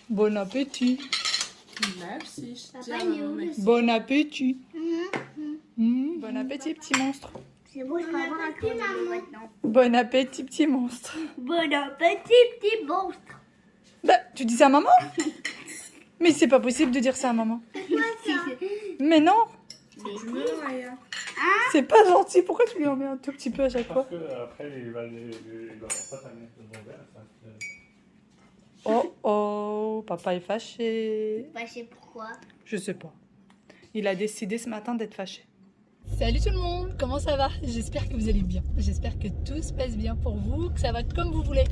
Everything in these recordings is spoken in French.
Bon appétit. Merci. Papa, il est où le Bon appétit. Mhm. Bon appétit, petit monstre. C'est bon, je peux avoir un tour maintenant. Bon appétit, petit monstre. Bon appétit, petit monstre. Bah, tu dis ça à maman? Mais c'est pas possible de dire ça à maman. Mais non, c'est pas gentil. Pourquoi tu lui en mets un tout petit peu à chaque fois? Parce que après, il va pas t'amener le bon verre. Oh oh, papa est fâché. Fâché pourquoi? Je sais pas. Il a décidé ce matin d'être fâché. Salut tout le monde, comment ça va? J'espère que vous allez bien. J'espère que tout se passe bien pour vous, que ça va comme vous voulez.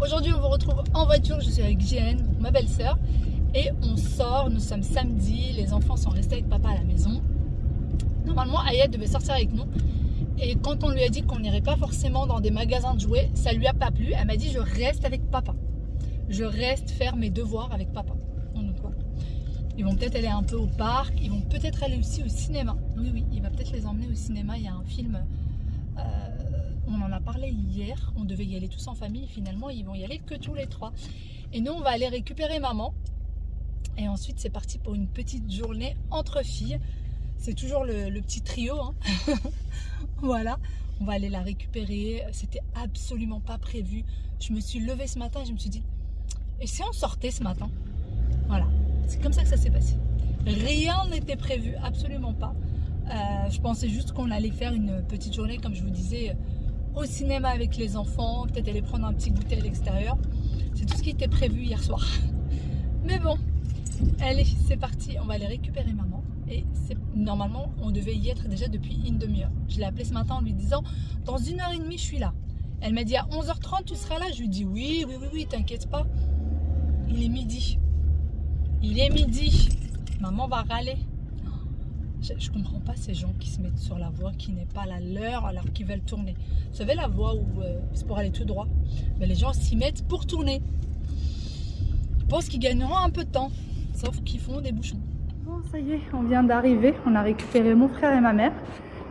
Aujourd'hui, on vous retrouve en voiture. Je suis avec JN, ma belle-sœur. Et on sort, nous sommes samedi. Les enfants sont restés avec papa à la maison. Normalement, Ayette devait sortir avec nous. Et quand on lui a dit qu'on n'irait pas forcément dans des magasins de jouets, ça lui a pas plu. Elle m'a dit, je reste avec papa. Je reste faire mes devoirs avec papa. Donc, voilà. Ils vont peut-être aller un peu au parc. Ils vont peut-être aller aussi au cinéma. Oui, oui, il va peut-être les emmener au cinéma. Il y a un film, on en a parlé hier. On devait y aller tous en famille. Finalement, ils vont y aller que tous les trois. Et nous, on va aller récupérer maman. Et ensuite, c'est parti pour une petite journée entre filles. C'est toujours le petit trio. Hein. Voilà. On va aller la récupérer. C'était absolument pas prévu. Je me suis levée ce matin et je me suis dit, et si on sortait ce matin? Voilà. C'est comme ça que ça s'est passé. Rien n'était prévu, absolument pas. Je pensais juste qu'on allait faire une petite journée, comme je vous disais, au cinéma avec les enfants, peut-être aller prendre un petit goûter à l'extérieur. C'est tout ce qui était prévu hier soir. Mais bon, allez, c'est parti, on va aller récupérer maman. Et normalement, on devait y être déjà depuis une demi-heure. Je l'ai appelée ce matin en lui disant, dans 1h30, je suis là. Elle m'a dit, à 11h30, tu seras là? Je lui dis, oui, t'inquiète pas. Il est midi. Il est midi. Maman va râler. Je comprends pas ces gens qui se mettent sur la voie qui n'est pas la leur alors qu'ils veulent tourner. Vous savez, la voie où c'est pour aller tout droit. Mais les gens s'y mettent pour tourner. Je pense qu'ils gagneront un peu de temps. Sauf qu'ils font des bouchons. Bon, ça y est, on vient d'arriver. On a récupéré mon frère et ma mère.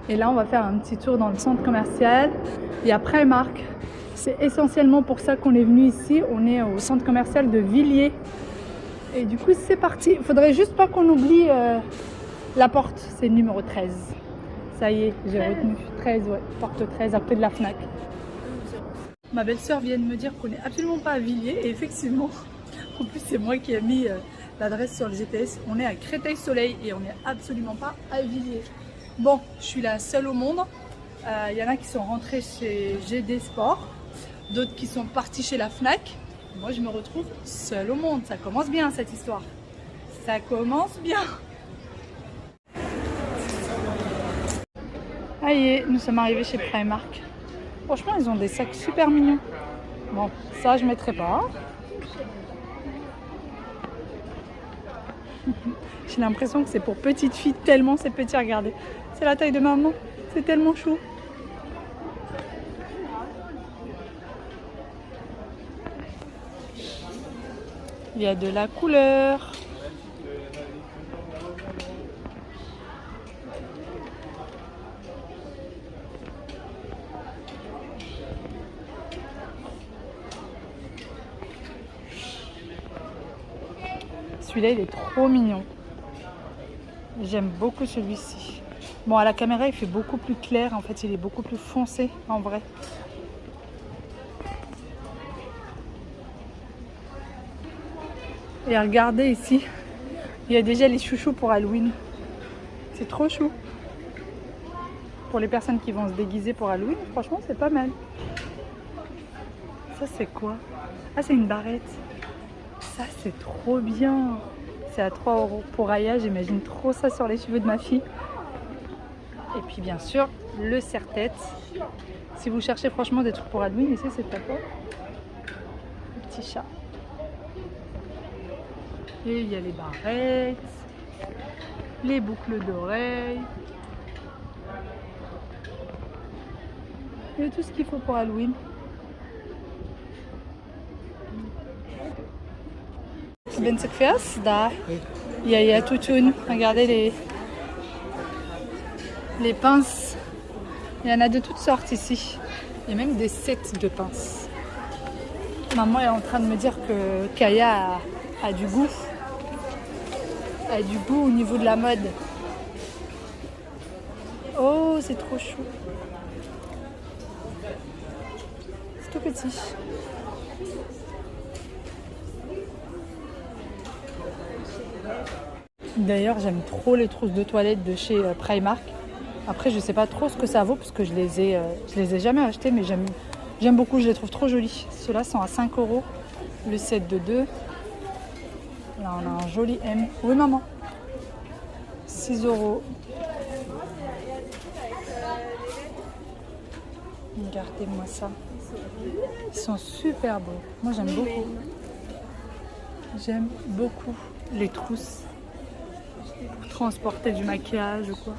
Et là, on va faire un petit tour dans le centre commercial. Il y a Primark. C'est essentiellement pour ça qu'on est venu ici. On est au centre commercial de Villiers. Et du coup, c'est parti. Il faudrait juste pas qu'on oublie la porte. C'est le numéro 13. Ça y est, j'ai retenu. 13, ouais. Porte 13, à côté de la Fnac. Ma belle-sœur vient de me dire qu'on n'est absolument pas à Villiers. Et effectivement, en plus, c'est moi qui ai mis l'adresse sur le GPS. On est à Créteil-Soleil et on n'est absolument pas à Villiers. Bon, je suis la seule au monde. Il y en a qui sont rentrés chez GD Sport. D'autres qui sont partis chez la Fnac. Moi, je me retrouve seule au monde. Ça commence bien, cette histoire. Ça commence bien. Ah y est, nous sommes arrivés chez Primark. Franchement, ils ont des sacs super mignons. Bon, ça, je ne mettrai pas. J'ai l'impression que c'est pour petites filles, tellement c'est petit. Regardez, c'est la taille de maman. C'est tellement chou. Il y a de la couleur. Celui-là, il est trop mignon. J'aime beaucoup celui-ci. Bon, à la caméra, il fait beaucoup plus clair. En fait, il est beaucoup plus foncé en vrai. Et regardez ici, il y a déjà les chouchous pour Halloween. C'est trop chou. Pour les personnes qui vont se déguiser pour Halloween, franchement, c'est pas mal. Ça, c'est quoi? Ah, c'est une barrette. Ça, c'est trop bien. C'est à 3 € pour Aya. J'imagine trop ça sur les cheveux de ma fille. Et puis, bien sûr, le serre-tête. Si vous cherchez franchement des trucs pour Halloween, ici, c'est pas quoi. Le petit chat. Et il y a les barrettes, les boucles d'oreilles. Il y a tout ce qu'il faut pour Halloween. Ben Sekfias, da. Il y a tout une. Regardez les pinces. Il y en a de toutes sortes ici. Il y a même des sets de pinces. Maman est en train de me dire que Kaya a du goût. A du goût au niveau de la mode. Oh, c'est trop chou. C'est tout petit. D'ailleurs, j'aime trop les trousses de toilette de chez Primark. Après, je sais pas trop ce que ça vaut parce que je les ai jamais achetées, mais j'aime beaucoup, je les trouve trop jolies. Ceux-là sont à 5 €, le set de 2. Là, on a un joli M. Oui, maman. 6 €. Regardez-moi ça. Ils sont super beaux. Moi, j'aime beaucoup. J'aime beaucoup les trousses. Pour transporter du maquillage ou quoi.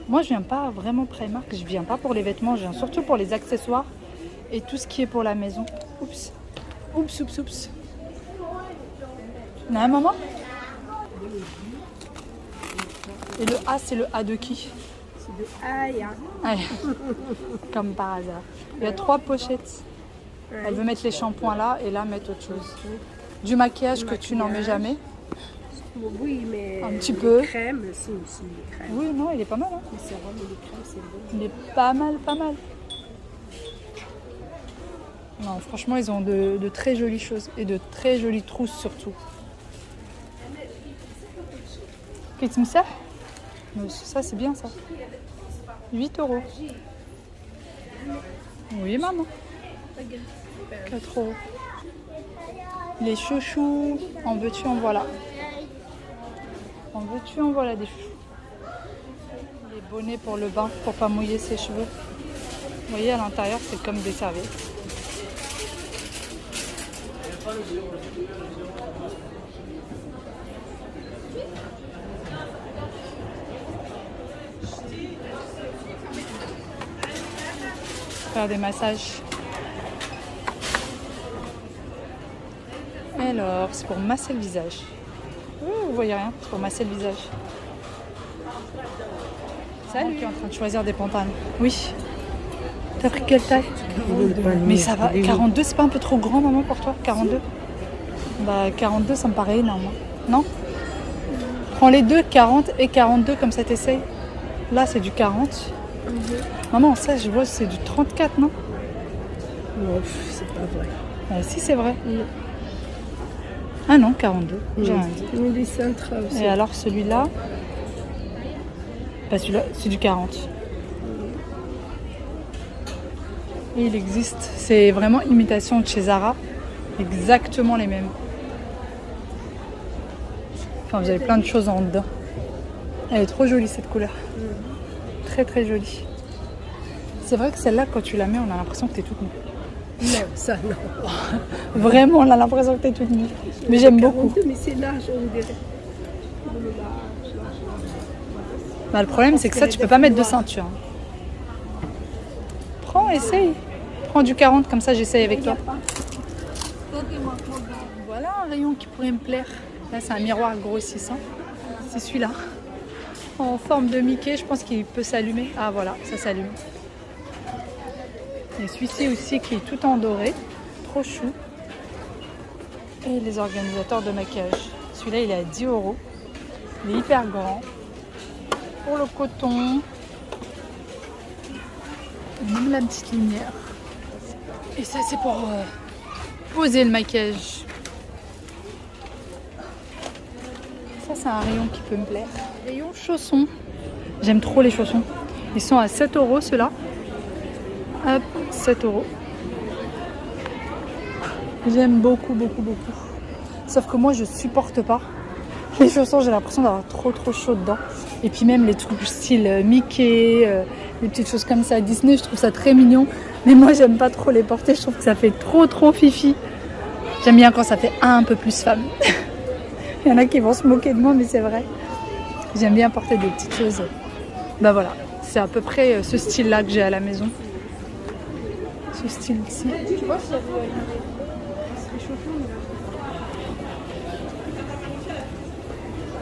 Moi, je viens pas vraiment Primark. Je viens pas pour les vêtements. Je viens surtout pour les accessoires et tout ce qui est pour la maison. Oups. Oups, oups, oups. Non, maman? Et le A, c'est le A de qui? C'est de Aya. Allez. Comme par hasard. Il y a 3 pochettes. Elle veut mettre les shampoings là et là mettre autre chose. Du maquillage que tu n'en mets jamais. Oui, mais Un petit peu. les crèmes, c'est aussi les crèmes. Oui, non, il est pas mal. Hein. Les sérums et les crèmes, c'est bon. Il est pas mal, pas mal. Non, franchement, ils ont de très jolies choses et de très jolies trousses surtout. Qu'est-ce que ça? Ça, c'est bien ça. 8 €. Oui, maman. 4 €. Les chouchous, en veux-tu, en voilà. En veux-tu, en voilà des chouchous. Les bonnets pour le bain, pour pas mouiller ses cheveux. Vous voyez, à l'intérieur, c'est comme des serviettes. Faire des massages. Alors, c'est pour masser le visage. Vous voyez rien, c'est pour masser le visage. Salut. Qui est en train de choisir des pantalons. Oui. T'as pris quelle taille? Mais ça va. 42, c'est pas un peu trop grand, maman, pour toi? 42? Bah, 42, ça me paraît énorme. Non? Prends les deux, 40 et 42, comme ça t'essayes. Là, c'est du 40. Maman, ça, je vois, c'est du 34, non? Non, c'est pas vrai. Si, c'est vrai. Ah non, 42. J'ai rien dit. Mais les cintres aussi. Et alors, celui-là, bah, celui-là, c'est du 40. Et il existe. C'est vraiment imitation de chez Zara. Exactement les mêmes. Enfin, vous avez plein de choses en dedans. Elle est trop jolie, cette couleur. Très, très jolie. C'est vrai que celle-là, quand tu la mets, on a l'impression que t'es toute nue. Non, ça non. Vraiment, on a l'impression que t'es toute nue. Mais j'aime beaucoup. Mais c'est large, on dirait. Bah, le problème, c'est que ça, tu peux pas mettre de ceinture. Prends, essaye. Prends du 40, comme ça, j'essaye avec toi. Voilà un rayon qui pourrait me plaire. Là, c'est un miroir grossissant. C'est celui-là. En forme de Mickey, je pense qu'il peut s'allumer. Ah, voilà, ça s'allume. Et celui-ci aussi qui est tout en doré. Trop chou. Et les organisateurs de maquillage. Celui-là, il est à 10 €. Il est hyper grand. Pour le coton. Et même la petite lumière. Et ça, c'est pour poser le maquillage. Ça, c'est un rayon qui peut me plaire. Rayon chaussons. J'aime trop les chaussons. Ils sont à 7 € ceux-là. Hop, 7 €. J'aime beaucoup, beaucoup, beaucoup. Sauf que moi, je supporte pas les chaussons. J'ai l'impression d'avoir trop chaud dedans. Et puis même les trucs style Mickey, les petites choses comme ça. Disney, je trouve ça très mignon. Mais moi, j'aime pas trop les porter. Je trouve que ça fait trop fifi. J'aime bien quand ça fait un peu plus femme. Il y en a qui vont se moquer de moi, mais c'est vrai. J'aime bien porter des petites choses. Bah voilà, c'est à peu près ce style-là que j'ai à la maison. Ce style-ci. Tu vois, ça veut les chaussons.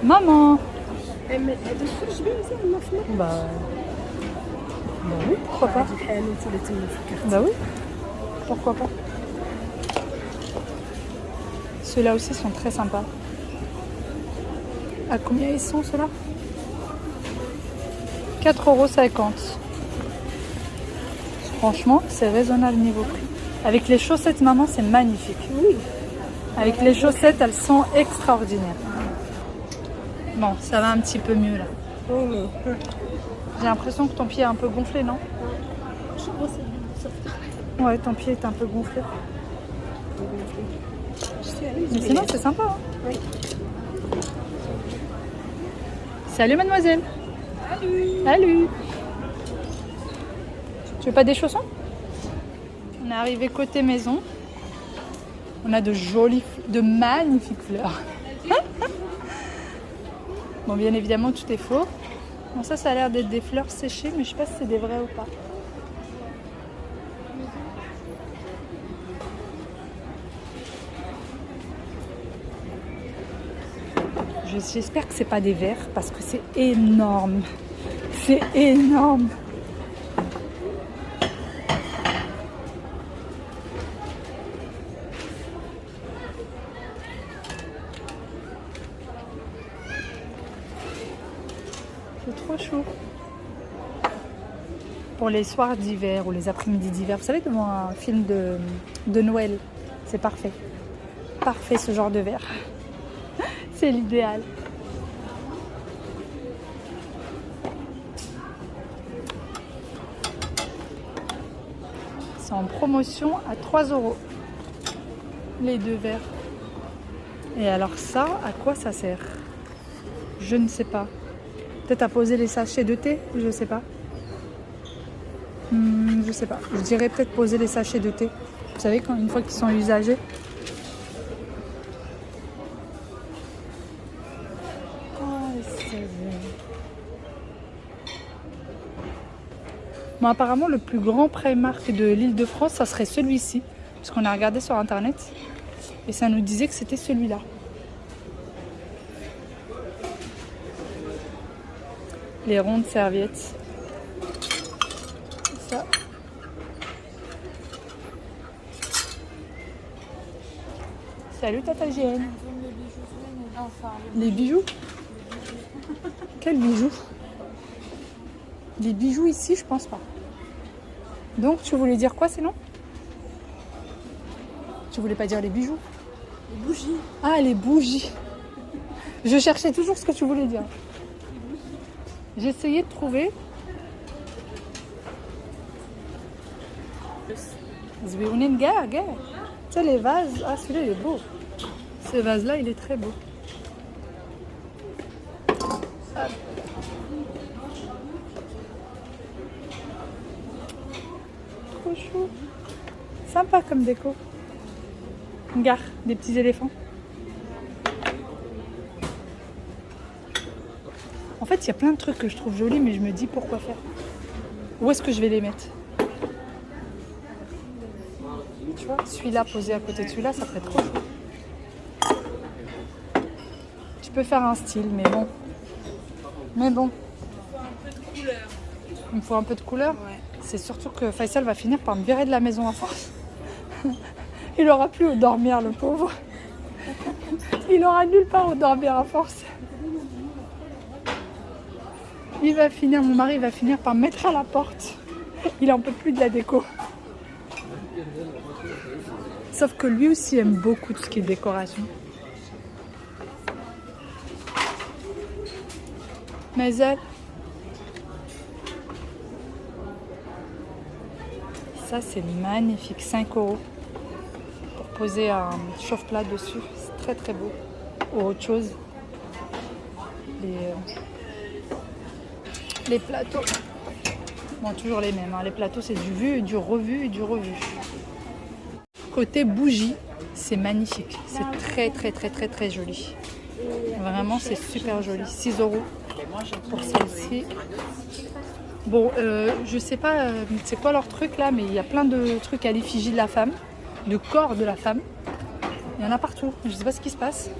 Maman! Bah oui, pourquoi pas? Bah oui. Pourquoi pas. Ceux-là aussi sont très sympas. À combien ils sont ceux-là? 4,50 €. Franchement, c'est raisonnable niveau prix. Avec les chaussettes maman, c'est magnifique. Oui. Avec les chaussettes, elles sont extraordinaires. Bon, ça va un petit peu mieux là. Oui, mais. J'ai l'impression que ton pied est un peu gonflé, non? Je sais pas, c'est bien de sortir. Ouais, ton pied est un peu gonflé. Je suis à l'aise, Mais sinon, c'est sympa. Hein. Oui. Salut mademoiselle. Salut. Tu veux pas des chaussons? On est arrivé côté maison. On a de magnifiques fleurs. Bon, bien évidemment, tout est faux. Bon, ça a l'air d'être des fleurs séchées, mais je sais pas si c'est des vrais ou pas. J'espère que c'est pas des verres parce que c'est énorme. C'est énorme. C'est trop chaud. Pour les soirs d'hiver ou les après-midi d'hiver, vous savez, devant un film de Noël, c'est parfait. Parfait ce genre de verre. C'est l'idéal. C'est en promotion à 3 €. Les deux verres. Et alors ça, à quoi ça sert? Je ne sais pas. Peut-être à poser les sachets de thé, je sais pas. Je sais pas. Je dirais peut-être poser les sachets de thé. Vous savez, quand une fois qu'ils sont usagés. Bon, apparemment, le plus grand Primark de l'Île-de-France, ça serait celui-ci. Parce qu'on a regardé sur Internet. Et ça nous disait que c'était celui-là. Les rondes serviettes. Ça. Salut Tata JN. Les bijoux? Quels bijoux? Les bijoux ici, je pense pas. Donc, tu voulais dire quoi sinon? Tu voulais pas dire les bijoux? Les bougies. Ah, les bougies. Je cherchais toujours ce que tu voulais dire. J'essayais de trouver. Zwioninga, gars. Tu sais, les vases. Ah, celui-là, il est beau. Ce vase-là, il est très beau. Hop. Trop chou. Sympa comme déco. Regarde, des petits éléphants. En fait, il y a plein de trucs que je trouve jolis, mais je me dis pourquoi faire. Où est-ce que je vais les mettre? Tu vois, celui-là posé à côté de celui-là, ça ferait trop chou. Tu peux faire un style, mais bon. Mais bon. Il me faut un peu de couleur. Ouais. C'est surtout que Faisal va finir par me virer de la maison à force. Il n'aura plus où dormir, le pauvre. Il n'aura nulle part où dormir à force. Mon mari va finir par me mettre à la porte. Il en peut plus de la déco. Sauf que lui aussi aime beaucoup tout ce qui est décoration. Mais elle... Ça, c'est magnifique. 5 € pour poser un chauffe-plat dessus. C'est très très beau. Ou autre chose. Les plateaux. Bon, toujours les mêmes. Hein. Les plateaux, c'est du vu, du revu et du revu. Côté bougie, c'est magnifique. C'est très très très très très joli. Vraiment, c'est super joli. 6 € pour celle-ci. Bon, je sais pas c'est quoi leur truc là, mais il y a plein de trucs à l'effigie de la femme, de corps de la femme. Il y en a partout. Je sais pas ce qui se passe.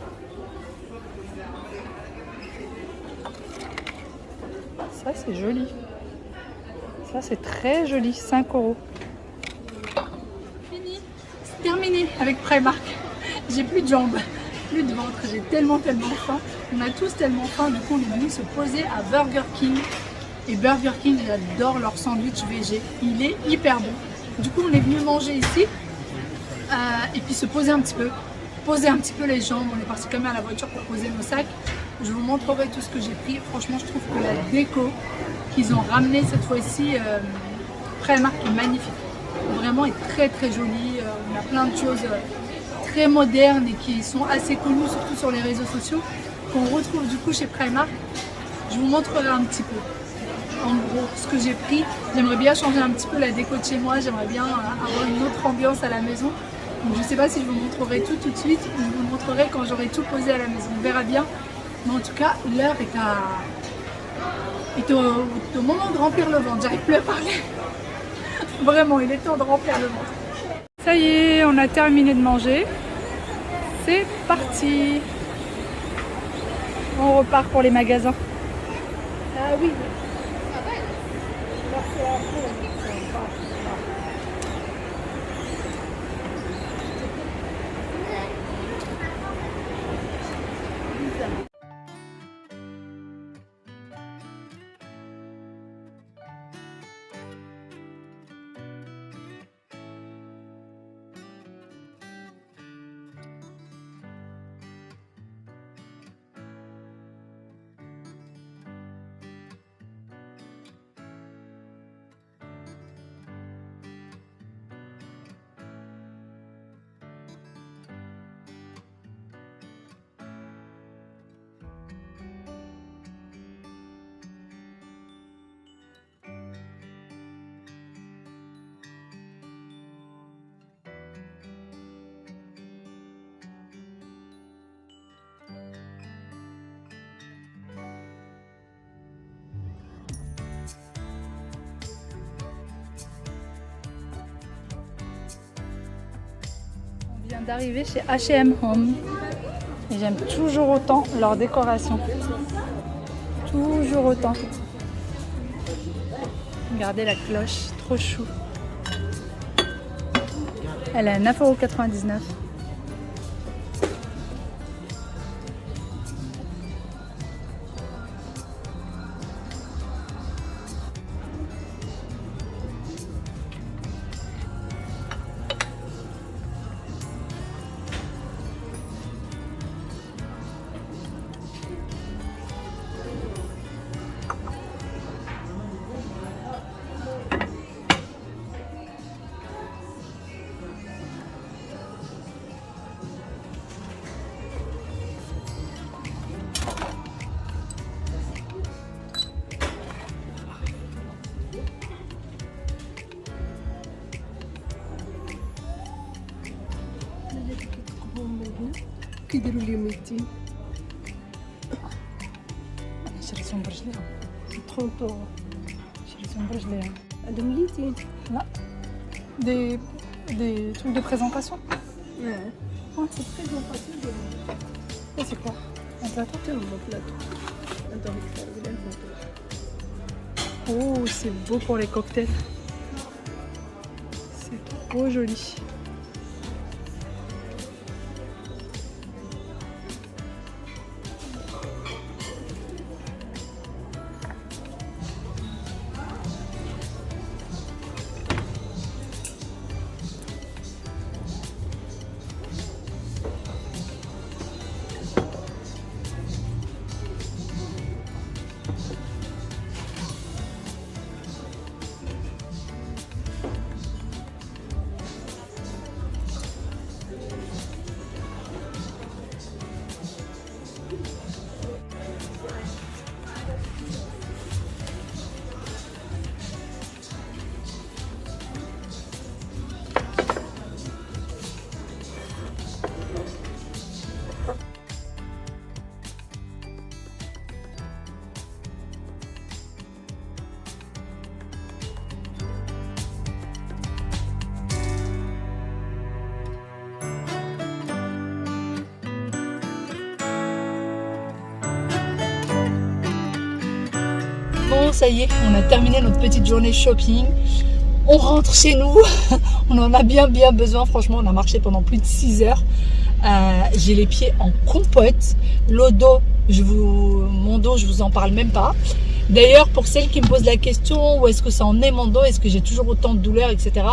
Ça, c'est joli. Ça, c'est très joli. 5 €. terminé avec Primark. J'ai plus de jambes, plus de ventre, j'ai tellement faim. On a tous tellement faim, du coup on est venu se poser à Burger King. Et Burger King, j'adore leur sandwich végé, il est hyper bon. Du coup on est venu manger ici et puis se poser un petit peu. Poser un petit peu les jambes, on est parti quand même à la voiture pour poser nos sacs. Je vous montrerai tout ce que j'ai pris. Franchement je trouve que la déco qu'ils ont ramené cette fois-ci, Primark est magnifique. Vraiment est très jolie, on a plein de choses très modernes et qui sont assez connues surtout sur les réseaux sociaux qu'on retrouve du coup chez Primark. Je vous montrerai un petit peu en gros ce que j'ai pris. J'aimerais bien changer un petit peu la déco de chez moi, j'aimerais bien avoir une autre ambiance à la maison. Donc je ne sais pas si je vous montrerai tout de suite ou je vous le montrerai quand j'aurai tout posé à la maison, on verra bien. Mais en tout cas l'heure est au moment de remplir le ventre, j'arrive plus à parler. Vraiment, il est temps de remplir le ventre. Ça y est, on a terminé de manger. C'est parti. On repart pour les magasins. Ah oui. On vient d'arriver chez H&M Home et j'aime toujours autant leur décoration. Toujours autant. Regardez la cloche, trop chou. Elle est à 9,99 €. كيديروا اليوم 200 أنا شريتهم برجليهم. 30 €. شريتهم برجليهم. هادو مليتين. لا. Des trucs de présentation. Ouais. Ouais. C'est très bon facile de Et c'est quoi? Un plateau? faire un plateau. Attends, regarde la photo. Oh, c'est beau pour les cocktails. C'est trop joli. Bon, ça y est, on a terminé notre petite journée shopping. On rentre chez nous. On en a bien besoin. Franchement, on a marché pendant plus de 6 heures. J'ai les pieds en compote. Le dos, mon dos, je vous en parle même pas. D'ailleurs, pour celles qui me posent la question, où est-ce que ça en est mon dos, est-ce que j'ai toujours autant de douleurs, etc.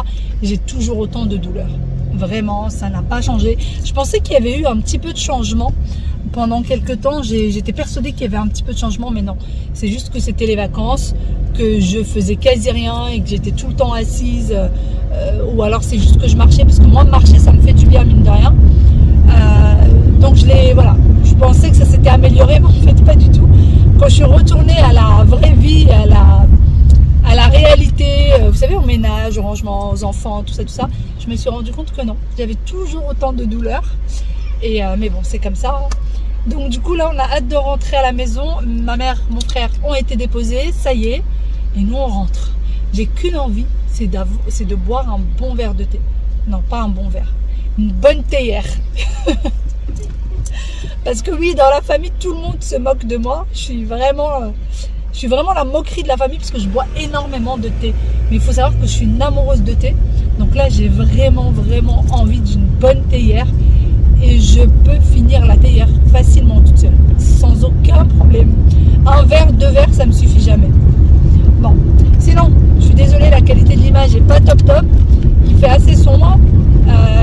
J'ai toujours autant de douleurs. Vraiment, ça n'a pas changé. Je pensais qu'il y avait eu un petit peu de changement. Pendant quelques temps, j'étais persuadée qu'il y avait un petit peu de changement, mais non. C'est juste que c'était les vacances, que je faisais quasi rien et que j'étais tout le temps assise. Ou alors c'est juste que je marchais, parce que moi, marcher, ça me fait du bien, mine de rien. Donc voilà. Je pensais que ça s'était amélioré, mais en fait, pas du tout. Quand je suis retournée à la vraie vie, à la réalité, vous savez, au ménage, au rangement, aux enfants, tout ça, je me suis rendu compte que non. J'avais toujours autant de douleurs. Mais bon, c'est comme ça. Donc du coup, là, on a hâte de rentrer à la maison. Ma mère, mon frère ont été déposés, ça y est. Et nous, on rentre. J'ai qu'une envie, c'est de boire un bon verre de thé. Non, pas un bon verre. Une bonne théière. Parce que oui, dans la famille, tout le monde se moque de moi. Je suis vraiment la moquerie de la famille parce que je bois énormément de thé. Mais il faut savoir que je suis une amoureuse de thé. Donc là, j'ai vraiment envie d'une bonne théière. Et je peux finir la théière facilement toute seule, sans aucun problème. Un verre, 2 verres, ça me suffit jamais. Bon, sinon, je suis désolée, la qualité de l'image n'est pas top. Il fait assez sombre.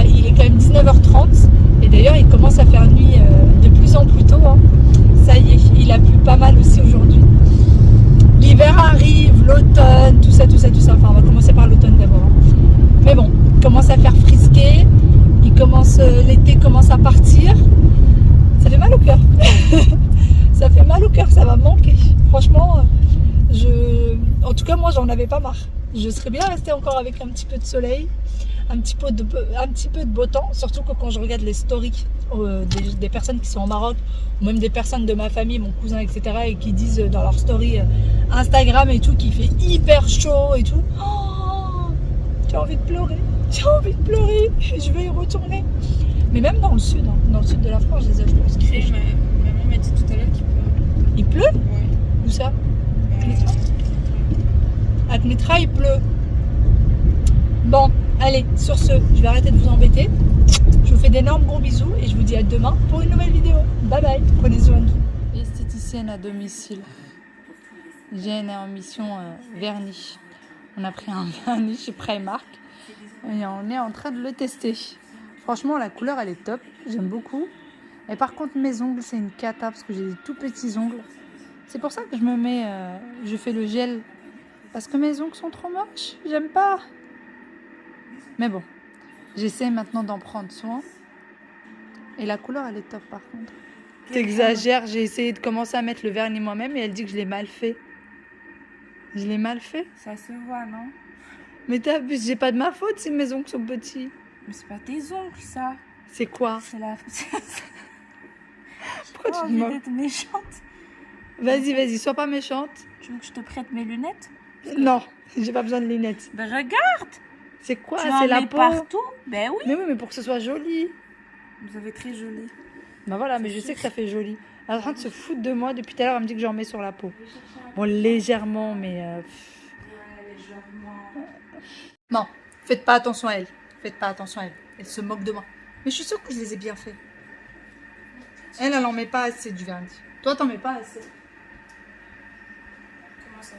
Il est quand même 19h30. Et d'ailleurs, il commence à faire nuit de plus en plus tôt. Hein. Ça y est, il a plu pas mal aussi aujourd'hui. L'hiver arrive, l'automne, tout ça. Enfin, on va commencer par l'automne d'abord. Hein. Mais bon, il commence à faire frisquer. L'été commence à partir. Ça fait mal au cœur. Ça fait mal au cœur, ça va manquer. Franchement, en tout cas, moi, j'en avais pas marre. Je serais bien restée encore avec un petit peu de soleil, un petit peu de beau temps. Surtout que quand je regarde les stories des personnes qui sont au Maroc, ou même des personnes de ma famille, mon cousin, etc., et qui disent dans leur story Instagram et tout, qu'il fait hyper chaud et tout. Oh, j'ai envie de pleurer. J'ai envie de pleurer, je vais y retourner. Mais même dans le sud de la France, je pense qu'il fait chaud. Maman m'a dit tout à l'heure qu'il pleut. Il pleut? Ouais. Où ça? À Knetra, il pleut. Bon, allez, sur ce, je vais arrêter de vous embêter. Je vous fais d'énormes gros bisous et je vous dis à demain pour une nouvelle vidéo. Bye bye, prenez soin de vous. Esthéticienne à domicile. J'ai en mission vernis. On a pris un vernis chez Primark. Et on est en train de le tester. Franchement, la couleur, elle est top. J'aime beaucoup. Et par contre, mes ongles, c'est une cata parce que j'ai des tout petits ongles. C'est pour ça que je fais le gel. Parce que mes ongles sont trop moches. J'aime pas. Mais bon, j'essaie maintenant d'en prendre soin. Et la couleur, elle est top par contre. T'exagères, j'ai essayé de commencer à mettre le vernis moi-même et elle dit que je l'ai mal fait. Je l'ai mal fait? Ça se voit, non? Mais t'abuses, j'ai pas de ma faute si mes ongles sont petits. Mais c'est pas tes ongles, ça. C'est quoi? C'est la... Pourquoi Oh, tu me j'ai moques? d'être méchante. Vas-y, sois pas méchante. Tu veux que je te prête mes lunettes? Non, j'ai pas besoin de lunettes. Ben regarde. C'est quoi? Tu en C'est la mets peau. partout. Ben oui. Mais oui, mais pour que ce soit joli. Vous avez très joli. Bah voilà, mais je sais que ça fait joli. Elle est en train de se foutre de moi depuis tout à l'heure, elle me dit que j'en mets sur la peau. Bon, légèrement, mais... Non, faites pas attention à elle. Faites pas attention à elle. Elle se moque de moi. Mais je suis sûre que je les ai bien fait. Elle en met pas assez du vernis. Toi, t'en mets pas assez. Comment ça?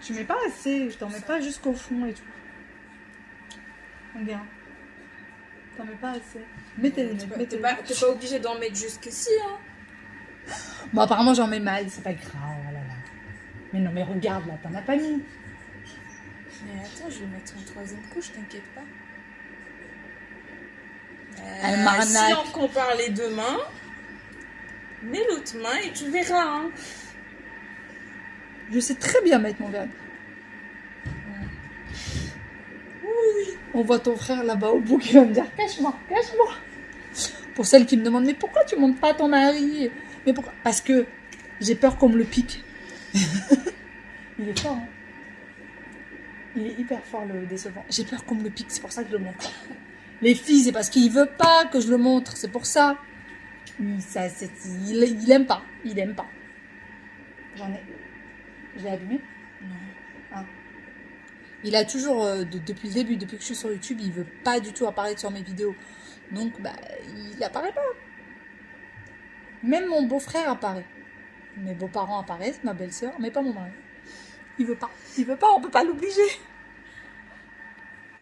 Tu mets pas assez. T'en mets pas jusqu'au fond et tout. Regarde. T'en mets pas assez. Mets tes lunettes. Mets tes T'es pas lunettes. obligé d'en mettre jusqu'ici, hein. Bon, apparemment, j'en mets mal. C'est pas grave. Oh là là. Mais non, mais regarde là. T'en as pas mis. Mais attends, je vais mettre une 3e couche, t'inquiète pas. Elle m'arnaque. Si on compare les 2 mains, mets l'autre main et tu verras. Hein. Je sais très bien mettre mon vernis. Oui. On voit ton frère là-bas au bout qui va me dire cache-moi, cache-moi. Pour celles qui me demandent mais pourquoi tu montes pas ton mari? Mais pourquoi? Parce que j'ai peur qu'on me le pique. Il est fort, hein. Il est hyper fort le décevant. J'ai peur qu'on me le pique, c'est pour ça que je le montre. Les filles, c'est parce qu'il veut pas que je le montre, c'est pour ça. Il aime pas, il aime pas. J'en ai. Je l'ai allumé? Non. Ah. Il a toujours, depuis le début, depuis que je suis sur YouTube, il veut pas du tout apparaître sur mes vidéos. Donc, bah, il apparaît pas. Même mon beau-frère apparaît. Mes beaux-parents apparaissent, ma belle-sœur, mais pas mon mari. Il veut pas, on peut pas l'obliger.